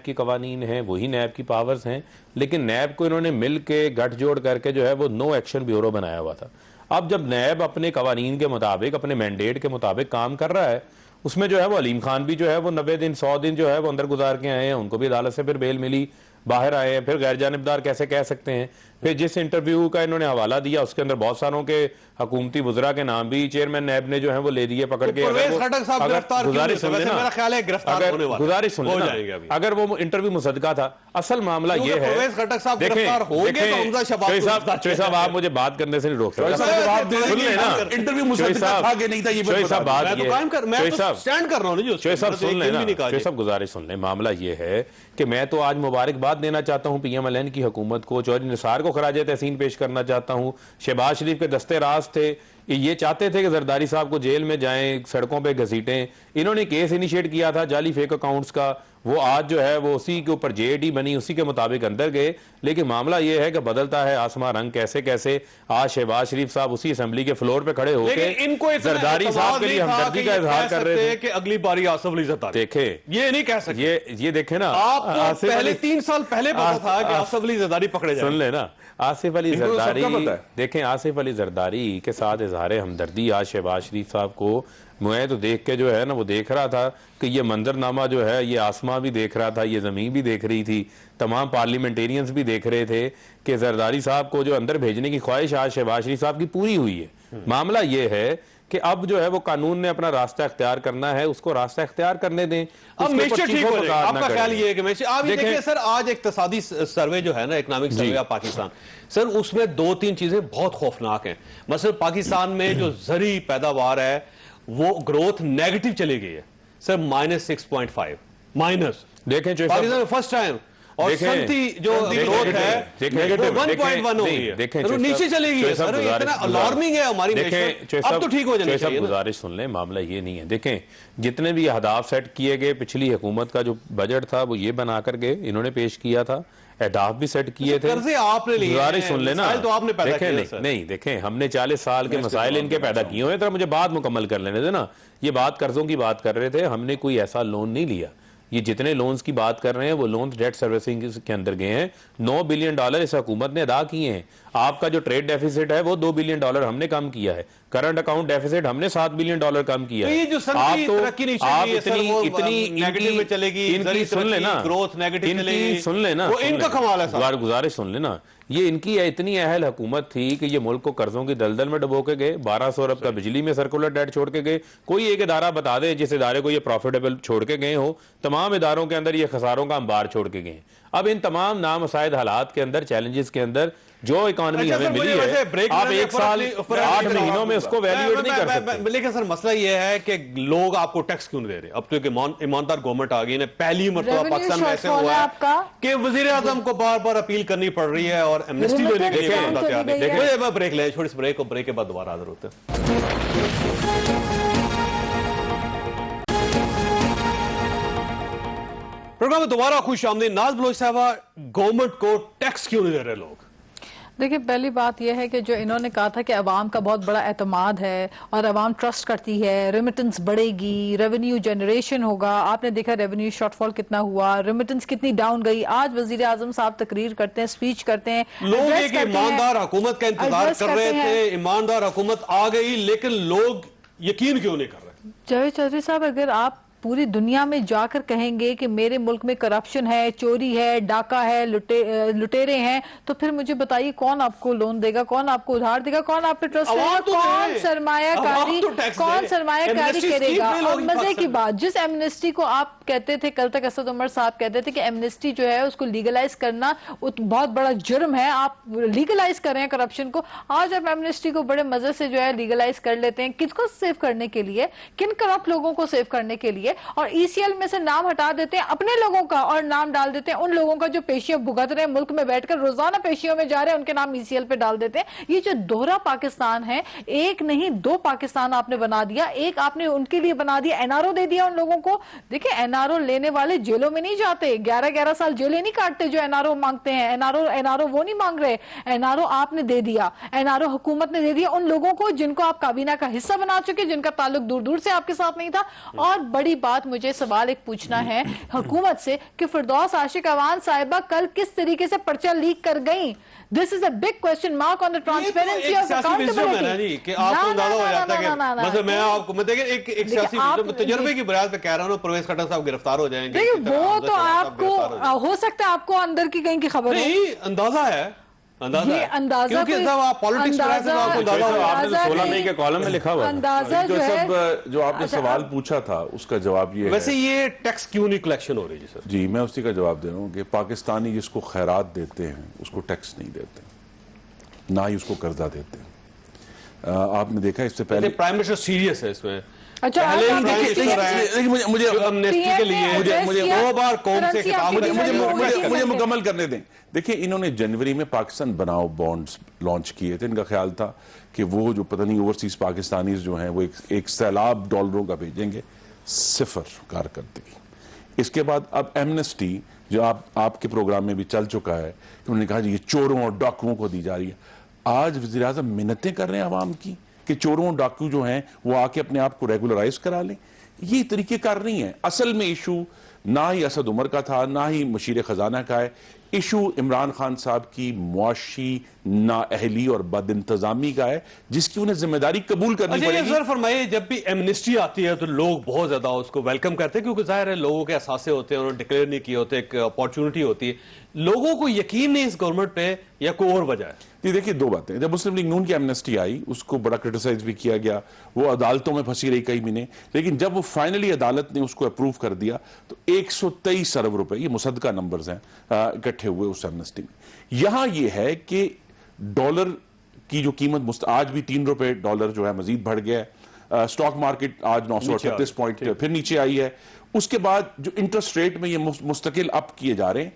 की कवानीन है, वही नैब की पावर्स हैं, लेकिन नैब को इन्होंने मिल के गठजोड़ करके जो है वो नो एक्शन ब्यूरो बनाया हुआ था। अब जब नैब अपने कवानीन के मुताबिक, अपने मैंडेट के मुताबिक काम कर रहा है, उसमें जो है वो अलीम खान भी जो है वो 90 दिन 100 दिन जो है वो अंदर गुजार के आए हैं, उनको भी अदालत से फिर बेल मिली, बाहर आए हैं, फिर गैर जानिबदार कैसे कह सकते हैं। फिर जिस इंटरव्यू का इन्होंने हवाला दिया उसके अंदर बहुत सारों के हुकूमती वुज़रा के नाम भी चेयरमैन नैब ने जो है वो ले दिए पकड़ के। गुजारिश सुन लेना, अगर वो इंटरव्यू मुसद्दका था, असल मामला ये है, साहब आप मुझे बात करने से नहीं रोक सकते, सुन लेना, इंटरव्यू मुसद्दका था कि नहीं था, ये साहब गुजारिश सुन ले। मामला ये है कि मैं तो आज मुबारकबाद देना चाहता हूँ PMLN की हुकूमत को, चौधरी निसार को खराज तहसीन पेश करना चाहता हूँ। शहबाज शरीफ के दस्ते राज थे, ये चाहते थे कि जरदारी साहब को जेल में जाएं, सड़कों पे घसीटें, इन्होंने केस इनिशिएट किया था जाली फेक अकाउंट्स का, वो आज जो है वो उसी के ऊपर JIT बनी, उसी के मुताबिक अंदर गए। लेकिन मामला ये है कि बदलता है आसमां रंग कैसे कैसे। आज शहबाज शरीफ साहब उसी असेंबली के फ्लोर पे खड़े होकर जरदारी साहब के लिए हमदर्दी का इजहार कर रहे थे कि अगली बारी आसिफ अली जरदारी, देखे ये नहीं कह सकते, ये देखे ना, आपको पहले 3 साल पहले पता था कि आसिफ अली जरदारी पकड़े जाएंगे। सुन लेना, आसिफ अली जरदारी, देखें आसिफ अली जरदारी के साथ इजहार हमदर्दी आज शहबाज शरीफ साहब को, मैं तो देख के जो है ना वो देख रहा था कि ये मंजरनामा जो है ये आसमां भी देख रहा था, ये जमीन भी देख रही थी, तमाम पार्लियामेंटेरियंस भी देख रहे थे कि जरदारी साहब को जो अंदर भेजने की ख्वाहिश आज शहबाज शरीफ साहब की पूरी हुई है। मामला ये है कि अब जो है वो कानून ने अपना रास्ता इख्तियार करना है, उसको रास्ता इख्तियार करने दें। अब मेशर ठीक हो जाएगा। आपका ख्याल ये है कि मेशर, आप ये देखिए सर, आज इक्तिसादी सर्वे जो है ना, economic survey of Pakistan, sir उसमें 2-3 चीजें बहुत खौफनाक हैं। मसलन पाकिस्तान में जो ज़री पैदावार है वो ग्रोथ नेगेटिव चली गई है सर, -6.5 माइनस। देखें पाकिस्तान में फर्स्ट टाइम, और संती जो ग्रोथ है वो 1.1 हो गई है, देखें नीचे चली गई है सर, इतना अलार्मिंग है हमारी मेशर। अब तो ठीक हो जाना चाहिए। गुजारिश सुन लें, मामला ये नहीं है। देखें जितने भी अहदाफ सेट किए गए, पिछली हुकूमत का जो बजट था वो ये बनाकर के इन्होंने पेश किया था, अहदाफ भी सेट किए थे, कर्जे आपने लिए, गुजारिश सुन लेना, तो आपने पैदा किया नहीं देखें हमने 40 साल के मसाइल इनके पैदा किए हुए, तो मुझे बात मुकम्मल कर लेने देना। ये बात कर्जों की बात कर रहे थे, हमने कोई ऐसा लोन नहीं लिया। ये जितने लोन्स की बात कर रहे हैं वो लोन्स डेट सर्विसिंग के अंदर गए हैं। $9 बिलियन इस हुकूमत ने अदा किए हैं। आपका जो ट्रेड डेफिसिट है वो $2 बिलियन हमने कम किया है। करंट अकाउंट डेफिसिट हमने $7 बिलियन कम किया है। आप इतनी चलेगी, सुन लेना, ग्रोथ नेगेटिव चलेगी, सुन लेना, वो इनका कमाल है। गुजारिश सुन लेना, ये इनकी इतनी अहल हुकूमत थी कि ये मुल्क को कर्जों की दलदल में डुबो के गए, 1200 अरब का बिजली में सर्कुलर डेट छोड़ के गए। कोई एक इदारा बता दे जिस इदारे को ये प्रॉफिटेबल छोड़ के गए हो, तमाम इदारों के अंदर ये खसारों का अंबार छोड़ के गए। अब इन तमाम नामसाइद हालात के अंदर, चैलेंजेस के अंदर जो इकोनॉमी हमें मिली है, आप 1 साल 8 महीनों में उसको वैल्यूएट नहीं कर सकते। लेकिन सर मसला ये है कि लोग आपको टैक्स क्यों नहीं दे रहे? अब तो ईमानदार गवर्नमेंट आ गई है, पहली मरतबा पाकिस्तान में ऐसे हुआ है कि वजीर आजम को बार बार अपील करनी पड़ रही है और एमनेस्टी लेने के लिए तैयार नहीं। ब्रेक ले, छोटी सी ब्रेक, और ब्रेक के बाद दोबारा हाजिर होते हैं। प्रोग्राम में दोबारा खुश आमदीद। नाज बलोच साहबा, गवर्नमेंट को टैक्स क्यों नहीं दे रहे लोग? देखिए, पहली बात यह है कि जो इन्होंने कहा था कि अवाम का बहुत बड़ा एतमाद है और अवाम ट्रस्ट करती है, रेमिटेंस बढ़ेगी, रेवेन्यू जनरेशन होगा। आपने देखा रेवेन्यू शॉर्टफॉल कितना हुआ, रेमिटेंस कितनी डाउन गई। आज वजीर आजम साहब तकरीर करते हैं, स्पीच करते हैं, लोग एक ईमानदार हुकूमत का इंतजार कर रहे थे, ईमानदार हुकूमत आ गई, लेकिन लोग यकीन क्यों नहीं कर रहे? जावेद चौधरी साहब, अगर आप पूरी दुनिया में जाकर कहेंगे कि मेरे मुल्क में करप्शन है, चोरी है, डाका है, लुटेरे हैं, तो फिर मुझे बताइए कौन आपको लोन देगा, कौन आपको उधार देगा, कौन आप पे ट्रस्ट करेगा, कौन सरमायाकारी करेगा? और मजे की बात, जिस एमनेस्टी को आप कहते थे, कल तक असद उमर साहब कहते थे कि एमनेस्टी जो है उसको लीगलाइज करना बहुत बड़ा जुर्म है, आप लीगलाइज कर रहे हैं करप्शन को। आज आप एमनेस्टी को बड़े मजे से जो है लीगलाइज कर लेते हैं। किसको सेव करने के लिए? किन करप्ट लोगों को सेव करने के लिए? और ईसीएल में से नाम हटा देते हैं अपने लोगों का और नाम डाल देते हैं उन लोगों का जो पेशियां भुगत रहे हैं, मुल्क में बैठकर रोजाना पेशियों में जा रहे हैं, उनके नाम ईसीएल पे डाल देते हैं। ये जो दोहरा पाकिस्तान है, एक नहीं दो पाकिस्तान आपने बना दिया। एक आपने उनके लिए बना दिया, एनआरओ दे दिया उन लोगों को। देखिए, एनआरओ लेने वाले जेलों में नहीं जाते, 11-11 साल जेलें नहीं काटते जो एनआरओ मांगते हैं। एनआरओ वो नहीं मांग रहे, एनआरओ आपने दे दिया, एनआरओ हुकूमत ने दे दिया उन लोगों को जिनको आप काबीना का हिस्सा बना चुके, जिनका ताल्लुक दूर दूर से आपके साथ नहीं था। और बड़ी बात, मुझे सवाल एक पूछना है हुकूमत से कि फिरदौस आशिक अवान साहिबा कल किस तरीके से पर्चा लीक कर गई? This is a big question mark on the transparency of accountability. कि आपको अंदाजा हो जाता है कि मतलब मैं आपको एक सियासी तजुर्बे की बुनियाद पे कह रहा हूं, परवेज खट्टर साहब गिरफ्तार हो जाएंगे। देखिए, वो तो आपको हो सकता है आपको अंदर की कहीं की खबर नहीं, अंदाजा है, अंदाजा क्योंकि जब आप पॉलिटिक्स में रहते हैं तो आपको अंदाजा हो। आपने तो 16 मई के कॉलम में लिखा हुआ अंदाजा जो है। जो आपने सवाल पूछा था उसका जवाब ये वैसे ये टैक्स क्यों नहीं कलेक्शन हो रही है सर? जी, मैं उसी का जवाब दे रहा हूँ कि पाकिस्तानी जिसको खैरात देते हैं उसको टैक्स नहीं देते, ना ही उसको कर्जा देते हैं। आपने देखा इससे पहले प्राइम मिनिस्टर सीरियस है इसमें। अच्छा, पहले ही मुझे अमनेस्टी के लिए मुझे 2 बार कौम से खिताब मुझे मुकम्मल करने दें। देखिए, इन्होंने जनवरी में पाकिस्तान बनाओ बॉन्ड्स लॉन्च किए थे। इनका ख्याल था कि वो जो पता नहीं ओवरसीज पाकिस्तानीज जो हैं वो एक सैलाब डॉलरों का भेजेंगे, सिफर कारकर्दगी। इसके बाद अब एमनेस्टी जो आपके प्रोग्राम में भी चल चुका है, उन्होंने कहा ये चोरों और डाकुओं को दी जा रही है। आज वज़ीर आज़म मिन्नतें कर रहे हैं अवाम की कि चोरों और डाकू जो हैं वो आके अपने आप को रेगुलराइज करा लें। ये तरीकेकार नहीं है। असल में इशू ना ही असद उमर का था, ना ही मुशीर खजाना का है। इशू इमरान खान साहब की मुआशी नाअहली और बदइंतजामी का है, जिसकी उन्हें जिम्मेदारी कबूल करनी पड़ेगी। सर फरमाइए, जब भी एमनेस्टी आती है तो लोग बहुत ज्यादा उसको वेलकम करते हैं, क्योंकि जाहिर है लोगों के असासे होते हैं, उन्होंने डिक्लेयर नहीं किए होते, एक अपॉर्चुनिटी होती है। लोगों को यकीन नहीं इस गवर्नमेंट पे, या कोई और वजह है? जी देखिए, दो बातें। जब मुस्लिम लीग नून की एमनेस्टी आई उसको बड़ा क्रिटिसाइज भी किया गया, वो अदालतों में फंसी रही कई महीने, लेकिन जब वो फाइनली अदालत ने उसको अप्रूव कर दिया तो 123 अरब रुपए, ये मुसद्दका नंबर्स हैं, इकट्ठे हुए उस एमनेस्टी में। यहां ये है कि डॉलर की जो कीमत आज भी 3 रुपए डॉलर जो है मजीद बढ़ गया है। स्टॉक मार्केट आज 938 पॉइंट फिर नीचे आई है। उसके बाद जो इंटरेस्ट रेट में ये मुस्तकिल अप किए जा रहे हैं,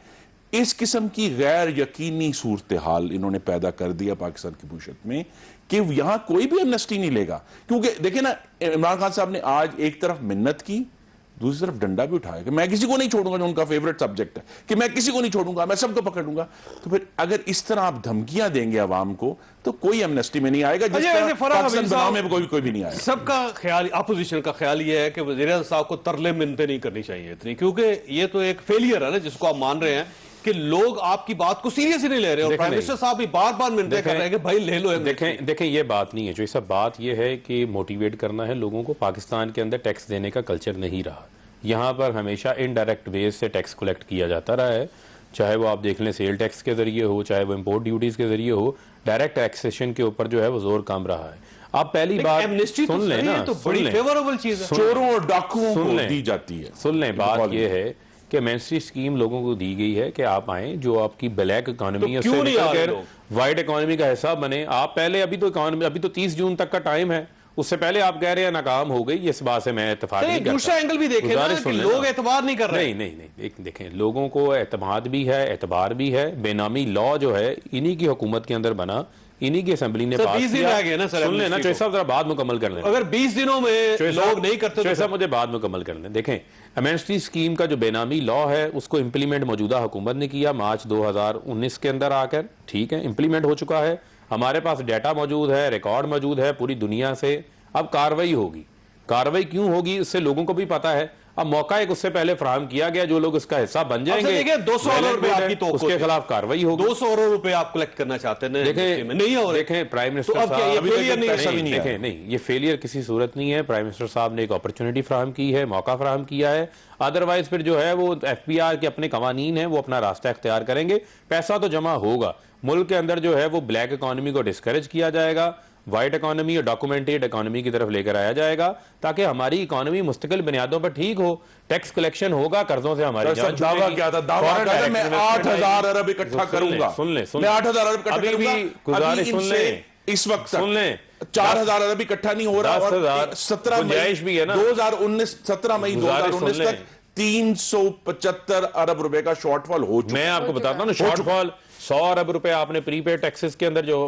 इस किस्म की गैर यकीनी सूरत हाल इन्होंने पैदा कर दिया पाकिस्तान की मुआशरत में कि यहां कोई भी एमनेस्टी नहीं लेगा। क्योंकि देखिए ना, इमरान खान साहब ने आज एक तरफ मिन्नत की, दूसरी तरफ डंडा भी उठाया कि मैं किसी को नहीं छोड़ूंगा, जो उनका फेवरेट सब्जेक्ट है कि मैं किसी को नहीं छोड़ूंगा, मैं सबको पकड़ूंगा। तो फिर अगर इस तरह आप धमकियां देंगे अवाम को तो कोई एमनेस्टी में नहीं आएगा, पाकिस्तान बनाने में कोई भी नहीं आएगा। सबका ख्याल, अपोजिशन का ख्याल ये है कि वज़ीर आज़म साहब को तरले मिन्नतें नहीं करनी चाहिए इतनी, क्योंकि ये तो एक फेलियर है ना जिसको आप मान रहे हैं कि लोग आपकी बात को सीरियस ही नहीं ले रहे। और प्राइम मिनिस्टर साहब भी बार-बार मिन्नतें कर रहे हैं कि भाई ले लो। देखें ये बात नहीं है, जो सब बात ये है कि मोटिवेट करना है लोगों को। पाकिस्तान के अंदर टैक्स देने का कल्चर नहीं रहा। यहाँ पर हमेशा इनडायरेक्ट वेज से टैक्स कलेक्ट किया जाता रहा है, चाहे वो आप देख लें सेल टैक्स के जरिए हो, चाहे वो इंपोर्ट ड्यूटीज के जरिए हो। डायरेक्ट टैक्सेशन के ऊपर जो है वो जोर कम रहा है। आप पहली बात सुन लें ना, तो बड़ी फेवरेबल चीज है, चोरों और डाकुओं को दी जाती है। सुन लें, बात ये है कि एमनेस्टी स्कीम लोगों को दी गई है कि आप आए, जो आपकी ब्लैक इकोनॉमी है उससे निकलकर व्हाइट इकोनॉमी का हिस्सा बने। आप पहले अभी तो 30 जून तक का टाइम है, उससे पहले आप कह रहे हैं नाकाम हो गई। इस बात से मैं इत्तेफाक नहीं करता। दूसरा एंगल भी देखें ना कि लोग एतबार नहीं कर रहे। नहीं, देखें लोगों को एतमाद भी है, एतबार भी है। बेनामी लॉ जो है इन्हीं की हुकूमत के अंदर बना, इन्हीं की असेंबली ने सर, पास 20 दिन किया। रह गए ना सर सुन लेना amnesty चौधरी को। साहब, जरा बात मुकम्मल कर लें। अगर 20 दिनों में लोग नहीं करते चौधरी साहब मुझे बात मुकम्मल कर लें। देखें, एमनेस्टी स्कीम का जो बेनामी लॉ है उसको इंप्लीमेंट मौजूदा हुकूमत ने किया मार्च 2019 के अंदर आकर, ठीक है, इंप्लीमेंट हो चुका है, हमारे पास डाटा मौजूद है, रिकॉर्ड मौजूद है पूरी दुनिया से। अब कार्रवाई होगी, कार्रवाई क्यों होगी इससे लोगों को भी पता है। अब मौका एक उससे पहले फराहम किया गया, जो लोग इसका हिस्सा बन जाएंगे, देखिए 200 अरब रुपए आपकी तो उसके खिलाफ कार्रवाई होगी। 200 अरब रुपए आप कलेक्ट करना चाहते हैं, देखें नहीं हो रहे। देखें प्राइम मिनिस्टर तो अब क्या ये साहब, फेलियर नहीं है? पैसा भी नहीं देखें, नहीं, ये फेलियर किसी सूरत नहीं है। प्राइम मिनिस्टर साहब ने एक अपॉर्चुनिटी फराहम की है, मौका फराहम किया है। अदरवाइज फिर जो है वो FBR के अपने कवानीन है, वो अपना रास्ता इख्तियार करेंगे। पैसा तो जमा होगा, मुल्क के अंदर जो है वो ब्लैक इकोनॉमी को डिस्करेज किया जाएगा, व्हाइट इकोनॉमी और डॉक्यूमेंटेड इकोनॉमी की तरफ लेकर आया जाएगा, ताकि हमारी इकोनॉमी मुस्तकिल बुनियादों पर ठीक हो। टैक्स कलेक्शन होगा, कर्जों से हमारी जान दावा छूटेगी। क्या था? दावा Foreign क्या था? direct मैं investment 8,000 आएगी। अरब इकट्ठा करूंगा। सुन ले, मैं 8,000 अरब इकट्ठा अभी भी करूंगा। गुजारिश अभी सुन इनसे ले, इस वक्त सुन ले, 4,000 अरब इकट्ठा नहीं हो रहा, और 10,000 17 गुंजाइश भी है ना। 2019 17 मई गुजारिश 2019 सुन ले। तक 375 अरब रुपए का शॉर्टफॉल हो चुका मैं आपको बताता हूँ ना, शॉर्टफॉल 100 अरब रुपए आपने प्रीपेड टैक्सेस के अंदर जो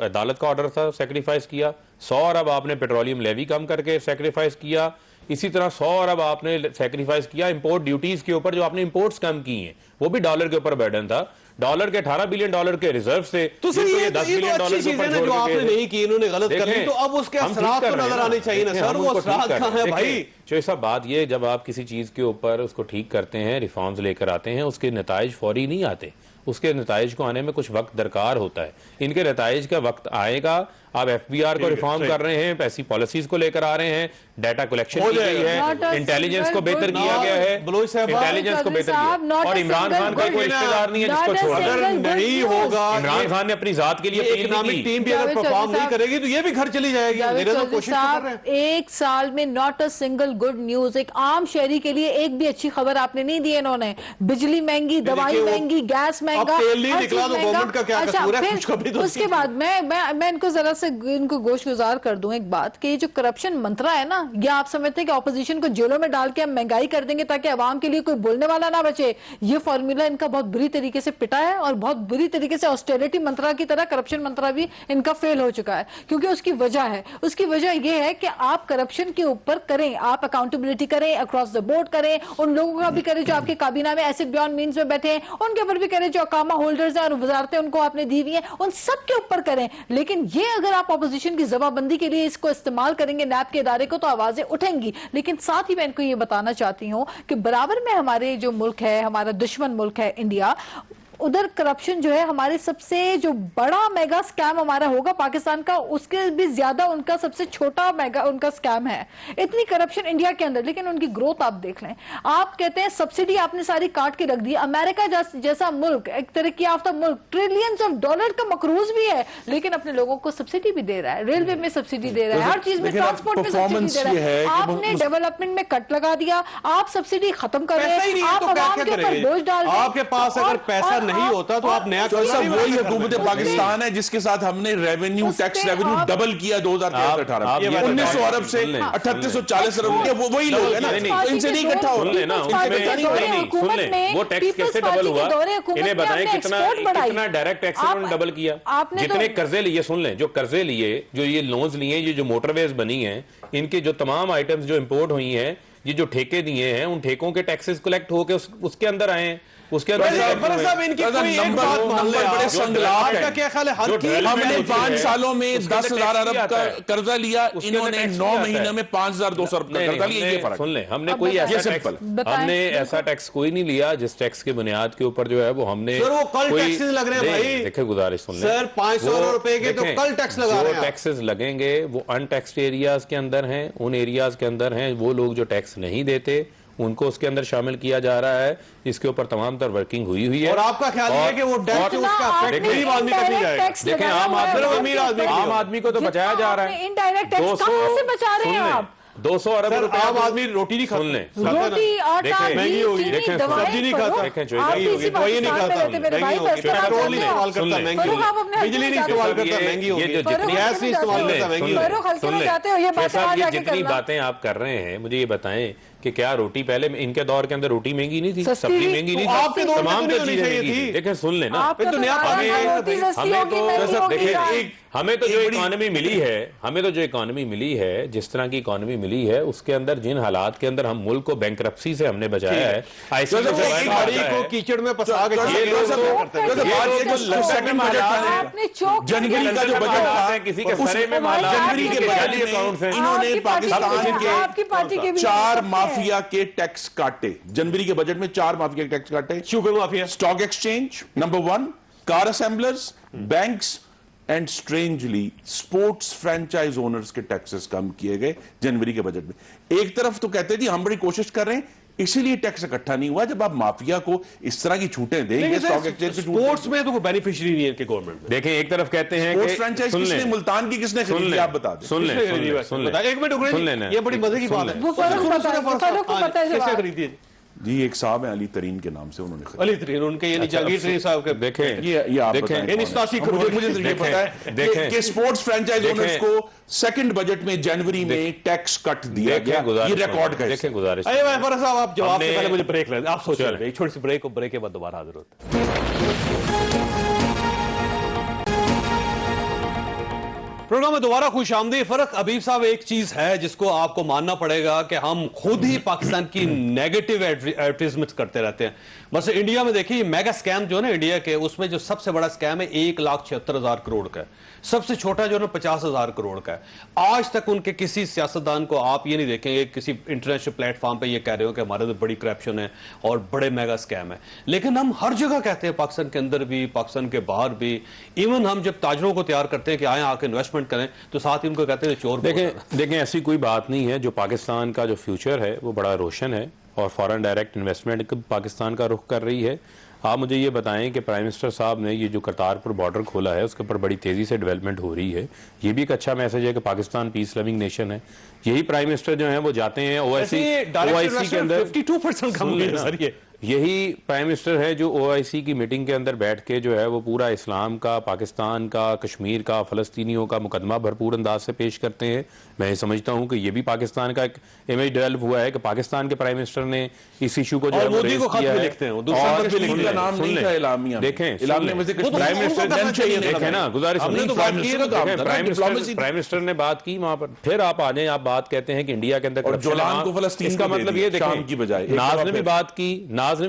अदालत का ऑर्डर था सेक्रीफाइस किया, 100 अरब आपने पेट्रोलियम लेवी कम करके सेक्रीफाइस किया, इसी तरह 100 अरब आपने सेक्रीफाइस किया इंपोर्ट ड्यूटीज के ऊपर, जो आपने इंपोर्ट्स कम की हैं, वो भी डॉलर के ऊपर बर्डन था। डॉलर के 18 बिलियन डॉलर के रिजर्व से तो सर ये 10 तो बिलियन डॉलर अच्छी के चीज ऊपर है ना, जो छोड़ आपने के नहीं की, इन्होंने गलत कर ली, तो अब उसके हम ठीक असरात कर तो रहे हैं नजर ना। आने चाहिए ना देखें, सर, हम वो उनको ठीक असरात कर रहे कहाँ हैं। है भाई? देखिए, जो ऐसा बात ये, जब आप किसी चीज के ऊपर उसको ठीक करते हैं, रिफॉर्म्स लेकर आते हैं, उसके नताइज फौरी नहीं आते, उसके नताइज को आने में कुछ वक्त दरकार होता है। इनके नताइज का वक्त आएगा। आप FBR को रिफॉर्म कर रहे हैं, ऐसी पॉलिसीज को लेकर आ रहे हैं, डाटा कलेक्शन की गई है, इंटेलिजेंस को बेहतर किया गया है, इंटेलिजेंस को बेहतर किया, और इमरान खान का कोई रिश्तेदार नहीं है जिसको छोड़ अगर नहीं होगा, इमरान खान ने अपनी जात के लिए अपील नहीं इकोनॉमिक की। टीम भी अगर परफॉर्म नहीं करेगी तो ये भी घर चली जाएगी। जावेद मेरे तो चौधरी कोशिश तो कर रहे हैं। साहब, एक साल में not a single good news, एक आम शहरी के लिए एक भी अच्छी खबर आपने नहीं दी इन्होंने। बिजली महंगी, दवाई महंगी, गैस महंगा, तेल नहीं हर निकला चीज तो महंगा। गवर्नमेंट का क्या अच्छा, कसूर है? फिर कुछ कभी तो उसके बाद मैं इनको जरा से इनको गोशगुजार कर दूं एक बात, कि ये जो करप्शन मंत्रा है ना, ये आप समझते हैं कि ऑपोजिशन को जेलों में डाल के हम महंगाई कर देंगे ताकि अवाम के लिए कोई बोलने वाला ना बचे। ये फॉर्मूला इनका बहुत बुरी तरीके से पिटा है, और बहुत बुरी तरीके से ऑस्टेरिटी मंत्रा की तरह करप्शन मंत्रा भी इनका फेल हो चुका है। क्योंकि उसकी वजह है, उसकी वजह यह है कि आप करप्शन के ऊपर करें, आप अकाउंटेबिलिटी करें, अक्रॉस द बोर्ड करें, उन लोगों का भी करें जो आपके काबीना में एसिड बियॉन्ड मीन्स में बैठे हैं, उनके ऊपर भी करें जो अकामा होल्डर्स हैं और वजारतें उनको आपने दी हुई हैं, उन सब के ऊपर करें। लेकिन ये अगर आप अपोजिशन की जवाबंदी के लिए इसको इस्तेमाल करेंगे नैब के इदारे को, तो आवाजें उठेंगी। लेकिन साथ ही मैं इनको ये बताना चाहती हूं कि बराबर में हमारे जो मुल्क है, हमारा दुश्मन मुल्क है इंडिया, उधर करप्शन जो है हमारे सबसे जो बड़ा मेगा स्कैम हमारा होगा पाकिस्तान का, उसके भी ज्यादा उनका सबसे छोटा मेगा उनका स्कैम है। इतनी करप्शन इंडिया के अंदर, लेकिन उनकी ग्रोथ आप देख लें। आप कहते हैं सब्सिडी आपने सारी काट के रख दी। अमेरिका जैसा मुल्क, एक तरक्की याफ्ता मुल्क, ट्रिलियंस ऑफ डॉलर का मकरूज भी है, लेकिन अपने लोगों को सब्सिडी भी दे रहा है, रेलवे में सब्सिडी दे रहा है, हर चीज में, ट्रांसपोर्ट में सब्सिडी दे रहा है। आपने डेवलपमेंट में कट लगा दिया, आप सब्सिडी खत्म कर रहे हैं, आप आवाम के ऊपर बोझ डाल रहे हैं। आपके पास अगर पैसा नहीं होता तो आप नया वही हुकूमत पाकिस्तान है जिसके साथ हमने रेवेन्यू टैक्स रेवेन्यू डबल किया 2013-18 में, 1900 अरब से 3840 अरब, वही लोग है ना, तो इनसे नहीं इकट्ठा हो रहा। वो टैक्स कैसे डबल हुआ, इन्हें बताएं कितना डायरेक्ट टैक्स इन्होंने डबल किया। जितने कर्जे लिए, सुन लें, जो कर्जे लिए, जो ये लोन्स लिए, ये जो मोटरवेज बनी है, इनके जो तमाम आइटम्स जो इंपोर्ट हुई हैं, ये जो ठेके दिए हैं, उन ठेकों के टैक्सेस कलेक्ट होकर उसके अंदर आए हैं, उसके अंदर हमने 5 सालों में 10,000 अरब का कर्जा लिया, इन्होंने 9 महीने में 5,200 अरब का कर्जा लिया। ये फर्क, सुन ले, हमने कोई ऐसा टैक्स कोई नहीं लिया जिस टैक्स के बुनियाद के ऊपर जो है वो हमने टैक्सेस लग रहे हैं भाई। देखिए, गुजारिश सुन ले सर, 500 रुपए के तो कल टैक्स लगा रहे हैं। टैक्सेस लगेंगे वो अनटैक्स्ड एरियाज के अंदर हैं, उन एरियाज के अंदर हैं। वो लोग जो टैक्स नहीं देते उनको उसके अंदर शामिल किया जा रहा है। इसके ऊपर तमाम तर वर्किंग हुई है। और आपका ख्याल है कि वो टैक्स उसका अफेक्ट गरीब आदमी का नहीं जाएगा? देखें, आम आदमी को तो बचाया जा रहा है। इनडायरेक्ट टैक्स कहां से बचा रहे हैं आप? 200 अरब सर, रुपए आम आदमी रोटी नहीं खाता। सुन लें, रोटी, आटा, महंगी होगी, चीनी, देखें, दवाएं, सब्जी नहीं फरोख्त। खाता। देखें, जो आप महंगी इसी होगी, दवाई नहीं पाकिस्तान में खाता, रहते मेरे भाई, महंगी होगी, फैसला आप पेट्रोल नहीं करते हो। इस्तेमाल करता, सुन लें। महंगी फरोख्त आप अपने होगी, बिजली नहीं हल्के में इस्तेमाल जाते करता, ये- महंगी ये होगी, जो जितनी- गैस नहीं इस्तेमाल सुन लें, करता, महंगी सुन होगी। लें, फरोख्त हल्के सुन में लें। जाते हो, ये बातें साहब, वहाँ ये जाके जितनी करना। बातें आप कर रहे हैं, मुझे ये बताएं कि क्या रोटी पहले इनके दौर के अंदर रोटी महंगी नहीं थी, सस्ती सब्जी थी। महंगी नहीं तो थी, आपके दौर में तमाम तो नहीं तो होनी चीजें चाहिए महंगी थी। थी। देखें, सुन लेना, आपका ये तो नया जमाना पाकिस्तान है, है रोटी भाई। सस्ती हमें होगी, तो महंगी होगी, देखिए, यार। हमें तो जो इकोनॉमी मिली है, हमें तो जो इकोनॉमी मिली है, जिस तरह की इकोनॉमी मिली है, उसके अंदर जिन हालात के अंदर हम मुल्क को बैंकरप्सी से हमने बचाया है, ICC से एक बाहर गाड़ी बचाया को है। कीचड़ में फंसा के ये लोग सेकंड बजट था, आपने चौक जनवरी का जो बजट था, किसी के उस सरे में माला, जनवरी के किसी बजट जाली अकाउंट्स हैं। में इन्होंने आपकी पार्टी पाकिस्तान के- आपकी पार्टी के के भी 4 लोग माफिया के टैक्स काटे। जनवरी के बजट में 4 माफिया के टैक्स काटे। Sugar mafia, stock exchange number 1, car assemblers, banks and strangely sports franchise owners के टैक्सेस कम किए गए जनवरी के बजट में। एक तरफ तो कहते जी हम बड़ी कोशिश कर रहे हैं, इसीलिए टैक्स इकट्ठा नहीं हुआ। जब आप माफिया को इस तरह की छूटें देंगे, स्टॉक एक्सचेंज की छूट स्पोर्ट्स में तो कोई बेनिफिशियरी नहीं है इनके गवर्नमेंट में। देखें, एक तरफ कहते हैं स्पोर्ट्स कि फ्रेंचाइज सुन किसने, लें, मुल्तान की किसने सुन खरीदी, लें, आप बता दें। सुन लें, किसने सुन खरीदी लें, वैसे? सुन लें। बता, एक मिनट रुक सुन रहे लेना। ये बड़ी मजे की सुन बात लें। है। वो फर्क सुनो, पता है, सुनो, फर्क को पता है किसने जवाब। खरीदी है? जी एक साहब है अली तरीन के नाम से, उन्होंने खरीदी। अली तरीन, उनके यानी जहांगीर तरीन साहब के। देखें, ये आप देखें, बताएं इन कौन है? 87 करोड़ मुझे तो ये पता है देखें, कि स्पोर्ट्स फ्रेंचाइज देखें, ओनर्स को सेकंड बजट में जनवरी में टैक्स कट दिया गया। ये रिकॉर्ड का देखें, गुजारिश अरे भाई फरज साहब, आप जवाब से हमने- पहले मुझे ब्रेक लें। आप सोचिए, चलें। एक छोटी सी ब्रेक, और ब्रेक के बाद दोबारा हाजिर होते हैं। प्रोग्राम में दोबारा खुश आमदी। फर्क अबीब साहब, एक चीज है जिसको आपको मानना पड़ेगा कि हम खुद ही पाकिस्तान की नेगेटिव एडवर्टीजमेंट करते रहते हैं। बस इंडिया में देखिए, मेगा स्कैम जो है ना इंडिया के, उसमें जो सबसे बड़ा स्कैम है 1,76,000 करोड़ का है। सबसे छोटा जो है ना 50,000 करोड़ का है। आज तक उनके किसी सियासतदान को आप ये नहीं देखेंगे किसी इंटरनेशनल प्लेटफॉर्म पे ये कह रहे हो कि हमारे तो बड़ी करप्शन है और बड़े मेगा स्कैम है। लेकिन हम हर जगह कहते हैं, पाकिस्तान के अंदर भी, पाकिस्तान के बाहर भी। इवन हम जब ताजरों को तैयार करते हैं कि आए आके इन्वेस्टमेंट करें, तो साथ ही उनको कहते हैं चोर। देखें, ऐसी कोई बात नहीं है। जो पाकिस्तान का जो फ्यूचर है वो बड़ा रोशन है, और फॉरेन डायरेक्ट इन्वेस्टमेंट पाकिस्तान का रुख कर रही है। आप मुझे ये बताएं कि प्राइम मिनिस्टर साहब ने ये जो करतारपुर बॉर्डर खोला है, उसके ऊपर बड़ी तेजी से डेवलपमेंट हो रही है। ये भी एक अच्छा मैसेज है कि पाकिस्तान पीस लविंग नेशन है। यही प्राइम मिनिस्टर जो है वो जाते हैं ओआईसी के अंदर 52% कम हुई है सर। ये यही प्राइम मिनिस्टर है जो ओआईसी की मीटिंग के अंदर बैठ के जो है वो पूरा इस्लाम का, पाकिस्तान का, कश्मीर का, फलस्तीनियों का मुकदमा भरपूर अंदाज से पेश करते हैं। मैं समझता हूं कि ये भी पाकिस्तान का एक इमेज डेवलप हुआ है कि पाकिस्तान के प्राइम मिनिस्टर ने इस इशू को जो है वो मोदी रेज को खत किया भी है। लिखते हैं, वो दूसरा और खत भी लिखते सुन हैं। लें, नाम सुन नहीं लें। था इलामिया में। देखें, इलामिया में से वो तो प्राइम उनको मिनिस्टर करना चाहिए था। देखें ना, गुजारिश हमने सुनिए। तो बात की है ना, देखें, प्राइम मिनिस्टर ने बात की वहां पर, फिर आप आ जाए, आप बात कहते हैं कि इंडिया के अंदर और corruption जोलान है। को फलस्तीन इसका को दे मतलब दिया, ये शाम की बजाय। देखें, एक नाज बार ने भी फिर।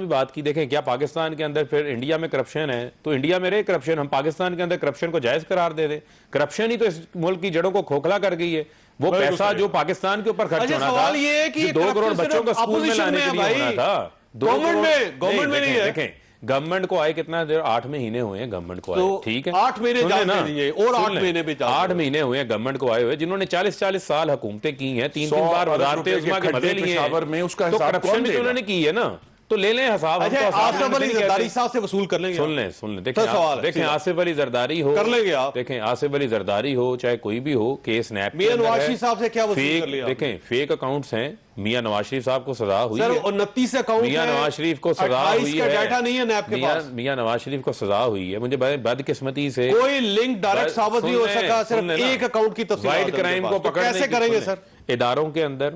बात की, देखें क्या पाकिस्तान के अंदर फिर इंडिया में करप्शन है, तो इंडिया में रहे करप्शन, हम पाकिस्तान के अंदर करप्शन को जायज करार दे दे। करप्शन ही तो इस मुल्क की जड़ों को खोखला कर गई है। वो पैसा जो पाकिस्तान के ऊपर खर्च अच्छा, होना था, सवाल ये है कि 2 करोड़ बच्चों को स्कूल में opposition लाने में के है लिए भाई। होना था। गवर्नमेंट में नहीं है। देखें, गवर्नमेंट को आए कितना देर, 8 महीने हुए हैं गवर्नमेंट को आए, तो ठीक है, 8 महीने सुन जाने लेना, दीजिए, और सुन 8 लें। महीने भी जाने 8 दीजिए। महीने हुए हैं गवर्नमेंट को आए हुए, जिन्होंने 40-40 साल हुकूमतें की हैं, 3-3 100 बार अरब वजारतें रुपए के उस्मा के मजे खड्डे लिए हैं। पेशावर में उसका तो हिसाब करप्शन कौन भी तो देगा? उन्होंने की है ना, तो ले लें हिसाब। हम अच्छा, तो आसानी आसिफ से अली नहीं कहते। जरदारी साहब से वसूल कर लेंगे। सुन लें, तो सवाल है, देखें सीधा। आसिफ अली जरदारी हो, कर लेंगे आप। देखें आसिफ अली जरदारी हो, चाहे कोई भी हो, केस नैप के मियां अंदर नवाज है। शरीफ साहब से क्या वसूल फेक- कर लिया आपने? देखें, फेक अकाउंट्स हैं। मियां नवाज शरीफ साहब को सजा हुई सर, है। 29 अकाउंट मियां है, नवाज शरीफ को सजा 28 हुई का है। डाटा नहीं है नैब के पास। मियां नवाज शरीफ को सजा हुई है। मुझे बदकिस्मती से कोई लिंक डायरेक्ट साबित नहीं हो सका, सिर्फ एक अकाउंट की तफसील वाइट क्राइम को पकड़ने कैसे की- करेंगे सुन सर? लें,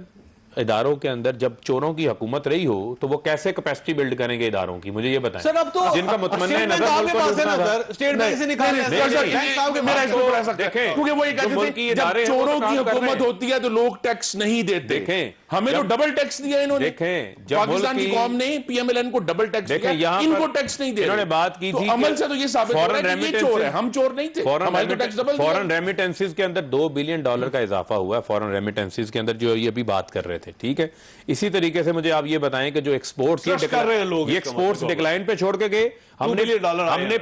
इदारों के अंदर जब चोरों की हुकूमत रही हो, तो वो कैसे कैपेसिटी बिल्ड करेंगे इदारों की, मुझे ये बताएं। सर, अब तो जिनका मुतमन्ना स्टेट बैंक नजर आपके मुल्क को पास है ना लूटना था। सर, स्टेट बैंक से निकाल नहीं, लें। सर, बैंक साहब के मेरा पास इसको तो- बढ़ा सकता है। देखें, क्योंकि वो ये जो मुल्क की कहते थे जब इदारे हैं, वो चोरों तो की काम कर रहे हुकूमत हैं। होती है तो लोग टैक्स नहीं देते। देखें, हमें तो जब- डबल टैक्स दिया इन्होंने। देखें, जब पाकिस्तान मुल्क की की- कौम ने पीएमएलएन को डबल टैक्स देखें, दिया, यहाँ इनको पर टैक्स नहीं दे इन्होंने रहे। बात की तो थी अमल कि से तो ये साबित हो रहा है कि ये चोर है, हम चोर नहीं थे, हमारे तो टैक्स डबल दिया। फॉरेन रेमिटेंसेज के अंदर $2 बिलियन का इजाफा हुआ है। फॉरेन रेमिटेंसेज के अंदर जो ये अभी बात कर रहे थे, ठीक है। इसी तरीके से मुझे आप ये बताएं कि जो एक्सपोर्ट्स Trust कर रहे हैं लोग ये इसका एक्सपोर्ट्स मतलब। डिक्लाइन पे छोड़ के गए, हमने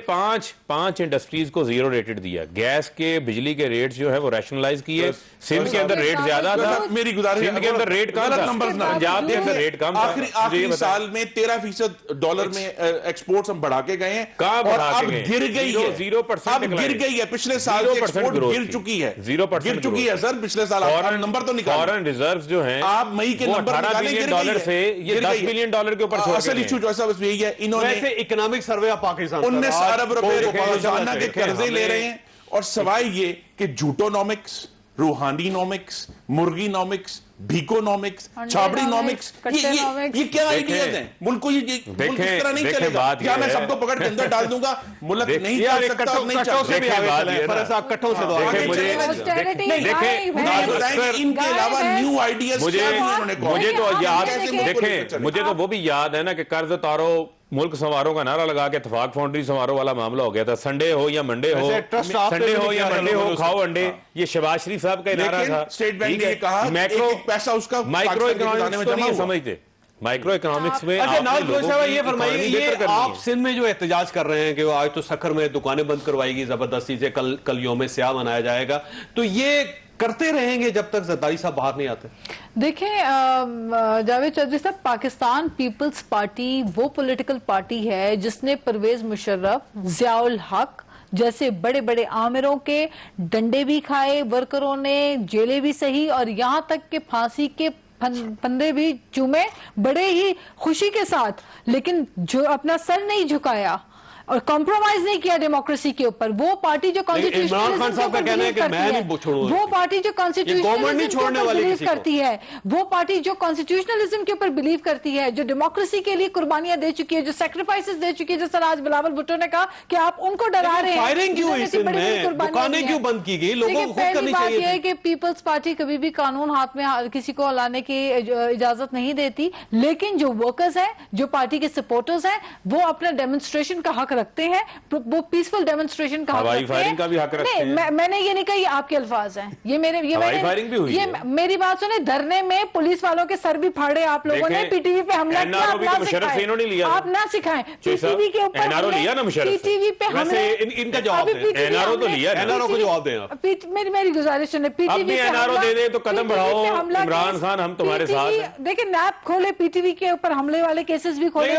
पांच इंडस्ट्रीज को 0 रेटेड दिया। गैस के, बिजली के रेट्स जो है वो रैशनलाइज किए। सिंध के अंदर रेट ज्यादा था, मेरी गुजारिश, सिंध के अंदर रेट कम था, पंजाब के अंदर रेट कम था। आखिरी साल में 13% डॉलर में एक्सपोर्ट्स हम बढ़ा के गए हैं, कहाँ और बढ़ा के अब गए? गिर गई है, 0% अब गिर गई है। पिछले साल की 0% एक्सपोर्ट ग्रोथ गिर थी। चुकी है, 0% गिर चुकी है सर पिछले साल। आप नंबर तो निकाल, फॉरेन रिजर्व्स जो हैं आप मई के नंबर 18 बिलियन डॉलर से ये 10 बिलियन डॉलर के ऊपर छोड़ असल के इशू जो है बस यही है, इन्होंने वैसे इकोनॉमिक सर्वे ऑफ पाकिस्तान 19 अरब रुपए रोजाना के देखें, कर्जे ले रहे हैं। और सवाल ये कि झूठोनॉमिक्स, रूहानीनॉमिक्स, मुर्गीनॉमिक्स, भीकोनॉमिक्स, छाबड़ीनॉमिक्स, ये क्या आइडियाज हैं? मुल्क को ये मुल्क इस तरह नहीं चलेगा। क्या मैं सबको पकड़ के अंदर डाल दूंगा? मुल्क नहीं चल सकता, और नहीं चल सकता। कट्टों से इनके अलावा न्यू आइडियाज मुझे तो याद, देखें मुझे तो वो भी याद है ना कि कर्ज उतारो मुल्क संवारों का नारा लगा के इत्तेफाक फाउंड्री संवारों वाला मामला हो गया था। संडे हो या मंडे हो, संडे हो या मंडे हो, खाओ अंडे, ये शहबाज शरीफ साहब का नारा था। स्टेट बैंक ने कहा मैक्रो पैसा उसका माइक्रो इकोनॉमिक्स को नहीं समझते, माइक्रो इकोनॉमिक्स में अच्छा नवाज गोयल साहब ये फरमाइए, इकोनॉमी ये बेहतर करनी आप है। सिंध में जो एहतजाज कर रहे हैं कि वो आज तो सखर में दुकानें बंद करवाएगी जबरदस्ती से, कल यौम स्याह मनाया जाएगा, तो ये करते रहेंगे जब तक जरदारी साहब बाहर नहीं आते? देखें जावेद चौधरी साहब, पाकिस्तान पीपल्स पार्टी वो पॉलिटिकल पार्टी है जिसने परवेज मुशर्रफ, जियाउल हक जैसे बड़े बड़े आमिरों के डंडे भी खाए, वर्करों ने जेलें भी सही, और यहां तक कि फांसी के फंदे भी चूमे बड़े ही खुशी के साथ, लेकिन जो अपना सर नहीं झुकाया और कॉम्प्रोमाइज नहीं किया डेमोक्रेसी के ऊपर। वो पार्टी जो इमरान साहब का कहना है कि मैं नहीं छोड़ूंगा, वो पार्टी जो गवर्नमेंट नहीं छोड़ने वाली बिलीव करती है, वो पार्टी जो कॉन्स्टिट्यूशनलिज्म के ऊपर बिलीव करती है, जो डेमोक्रेसी के लिए कुर्बानियां दे चुकी है, जो सैक्रिफाइसेस दे चुकी है, जैसा आज बिलावल भुट्टो ने कहा कि आप उनको डरा रहे हैं। फायरिंग क्यों हुई सिंध में? दुकानें क्यों बंद की गई? लोगों को खुद करनी चाहिए। है कि पीपल्स पार्टी कभी भी कानून हाथ में किसी को लाने की इजाजत नहीं देती, लेकिन जो वर्कर्स हैं, जो पार्टी के सपोर्टर्स हैं, वो अपना डेमोन्स्ट्रेशन का हक रखते हैं, वो पीसफुल डेमोन्स्ट्रेशन का हवाई फायरिंग का भी हक रखते हैं। मैंने ये नहीं कहा, ये आपके अल्फाज हैं, ये फायरिंग भी हुई है। मेरी बात सुने, धरने में पुलिस वालों के सर भी फाड़े आप लोगों ने, पीटीवी पे हमला किया, आप ना सिखाएं। पीटीवी के ऊपर एनआरओ लिया ना मुशर्रफ, पीटीवी पे हमले, इनका जवाब एनआरओ तो लिया, एनआरओ को जवाब दें आप। मेरी गुजारिश सुने, पीटीवी पे एनआरओ दे दे तो कदम बढ़ाओ, इमरान खान हम तुम्हारे साथ। देखिए नैप खोले, पीटीवी के ऊपर हमले वाले केसेस भी खोले।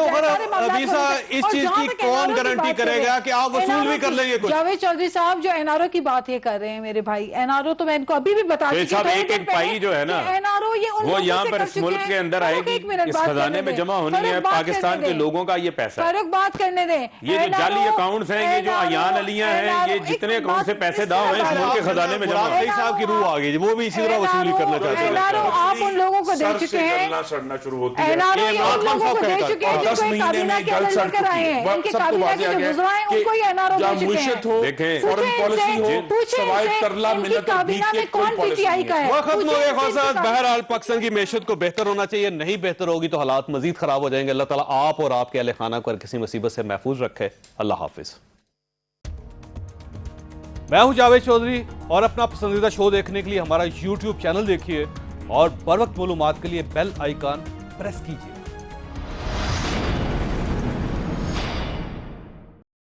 इस चीज की कौन गारंटी करेगा कि आप वसूल भी कर लेंगे कुछ? जावेद चौधरी साहब जो एनआरओ की बात ये कर रहे हैं मेरे भाई, एनआरओ तो मैं इनको अभी भी बता चुकी हूं, एक पाई जो है ना एनआरओ ये वो यहाँ पर इस मुल्क के अंदर आएगी, इस खजाने में जमा होनी है पाकिस्तान के लोगों का ये पैसा। फारूक बात करने दें, ये जो जाली अकाउंट्स हैं, ये जो अयान अलियां हैं, ये जितने अकाउंट से पैसे दाव हैं इस मुल्क के खजाने में जमा। सही साहब की रूह आ गई, वो भी इसी तरह वसूली करना चाहते हैं। एनआरओ आप उन लोगों को दे चुके हैं, सड़ना शुरू होती है। एनआरओ उन लोगों को दे चुके हैं जिनको काबीना के अंदर लेकर आए हैं, इनके काबीना के जो गुजरा है उनको ही एनआरओ दे चुके हैं। देखें फॉरेन पॉलिसी हो, सवाल तरला मिलत काबीना में कौन पीटीआई का है? वो खत्म हो गया खासा। बहरहाल पाकिस्तान की मैशत को बेहतर होना चाहिए, नहीं बेहतर होगी तो हालात मजीद खराब हो जाएंगे। अल्लाह ताला आप और आपके अहले खाना को किसी मुसीबत से महफूज रखे। अल्लाह हाफिज। मैं हूं जावेद चौधरी और अपना पसंदीदा शो देखने के लिए हमारा YouTube चैनल देखिए और बर वक्त मालूमात के लिए बेल आइकन प्रेस कीजिए।